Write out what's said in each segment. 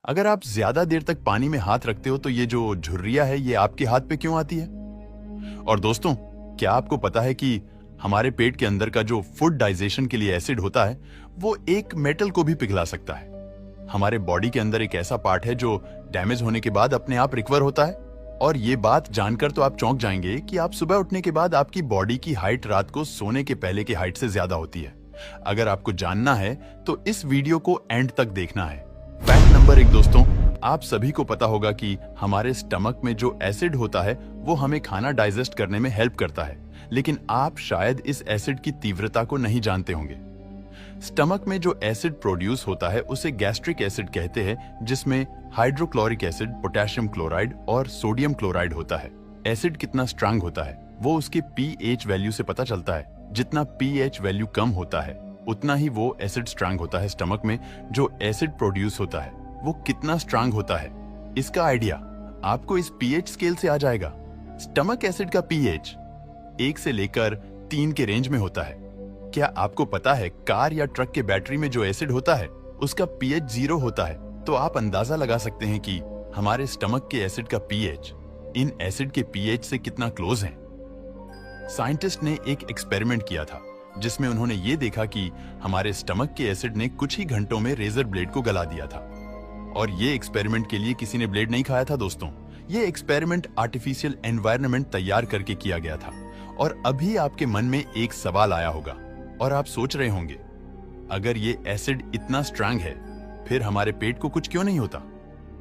अगर आप ज्यादा देर तक पानी में हाथ रखते हो तो ये जो झुर्रियां है ये आपके हाथ पे क्यों आती है? और दोस्तों, क्या आपको पता है कि हमारे पेट के अंदर का जो फूड डाइजेशन के लिए एसिड होता है वो एक मेटल को भी पिघला सकता है। हमारे बॉडी के अंदर एक ऐसा पार्ट है जो डैमेज होने के बाद अपने आप रिकवर होता है। और ये बात जानकर तो आप चौंक जाएंगे कि आप सुबह उठने के बाद आपकी बॉडी की हाइट रात को सोने के पहले की हाइट से ज्यादा होती है। अगर आपको जानना है तो इस वीडियो को एंड तक देखना है। फैक्ट नंबर 1 दोस्तों, आप सभी को पता होगा कि हमारे स्टमक में जो एसिड होता है वो हमें खाना डाइजेस्ट करने में हेल्प करता है, लेकिन आप शायद इस एसिड की तीव्रता को नहीं जानते होंगे। स्टमक में जो एसिड प्रोड्यूस होता है उसे गैस्ट्रिक एसिड कहते हैं, जिसमें हाइड्रोक्लोरिक एसिड, पोटेशियम क्लोराइड और सोडियम क्लोराइड होता है। एसिड कितना स्ट्रांग होता है वो उसके पीएच वैल्यू से पता चलता है। जितना पीएच वैल्यू कम होता है उतना ही वो एसिड स्ट्रांग होता है। स्टमक में जो एसिड प्रोड्यूस होता है वो कितना स्ट्रांग होता है, इसका आइडिया आपको इस पीएच स्केल से आ जाएगा। स्टमक एसिड का पीएच 1 से लेकर 3 के रेंज में होता है। क्या आपको पता है कार या ट्रक के बैटरी में जो एसिड होता है उसका पीएच 0 होता है? तो आप अंदाजा लगा सकते हैं कि हमारे स्टमक के एसिड का पीएच इन एसिड के पीएच से कितना क्लोज है। साइंटिस्ट ने एक एक्सपेरिमेंट किया था जिसमें उन्होंने ये देखा कि हमारे स्टमक के एसिड ने कुछ ही घंटों में रेजर ब्लेड को गला दिया था। और ये एक्सपेरिमेंट के लिए किसी ने ब्लेड नहीं खाया था दोस्तों। ये एक्सपेरिमेंट आर्टिफिशियल एनवायरनमेंट तैयार करके किया गया था। और अभी आपके मन में एक सवाल आया होगा और आप सोच रहे होंगे, अगर ये एसिड इतना स्ट्रांग है फिर हमारे पेट को कुछ क्यों नहीं होता?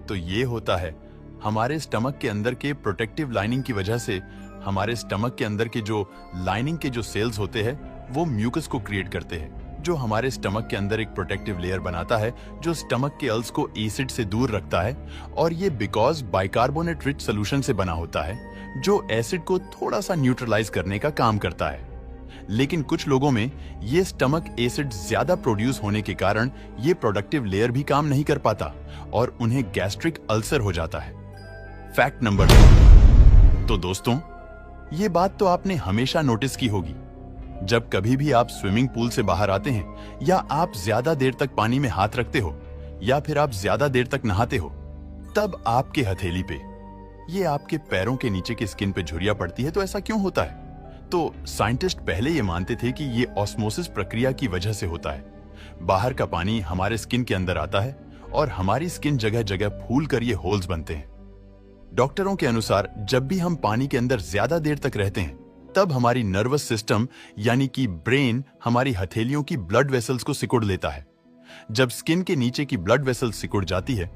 तो ये होता है हमारे स्टमक के अंदर के प्रोटेक्टिव लाइनिंग की वजह से। हमारे स्टमक के अंदर के जो लाइनिंग के जो सेल्स होते हैं वो म्यूकस को क्रिएट करते हैं, जो हमारे स्टमक के अंदर एक प्रोटेक्टिव लेयर बनाता है जो स्टमक के अल्स को एसिड से दूर रखता है। और ये बिकॉज बाइकार्बोनेट रिच सोल्यूशन से बना होता है जो एसिड को थोड़ा सा न्यूट्रलाइज करने का काम करता है। लेकिन कुछ लोगों में ये स्टमक एसिड ज्यादा प्रोड्यूस होने के कारण ये प्रोडक्टिव लेयर भी काम नहीं कर पाता और उन्हें गैस्ट्रिक अल्सर हो जाता है। Fact number 2। तो दोस्तों, ये बात तो आपने हमेशा नोटिस की होगी, जब कभी भी आप स्विमिंग पूल से बाहर आते हैं या आप ज्यादा देर तक पानी में हाथ रखते हो या फिर आप ज्यादा देर तक नहाते हो, तब आपके हथेली पे, ये आपके पैरों के नीचे की स्किन पे झुर्रियां पड़ती है। तो ऐसा क्यों होता है? तो साइंटिस्ट पहले ये मानते थे कि ये ऑस्मोसिस प्रक्रिया की वजह से होता है। बाहर का पानी हमारे स्किन के अंदर आता है और हमारी स्किन जगह जगह फूल कर ये होल्स बनते हैं। डॉक्टरों के अनुसार जब भी हम पानी के अंदर ज्यादा देर तक रहते हैं तब हमारी नर्वस सिस्टम यानी कि ब्रेन हमारी हथेलियों की ब्लड वेसल्स को सिकुड़ लेता है। जब स्किन के नीचे की ब्लड वेसल्स सिकुड़ जाती है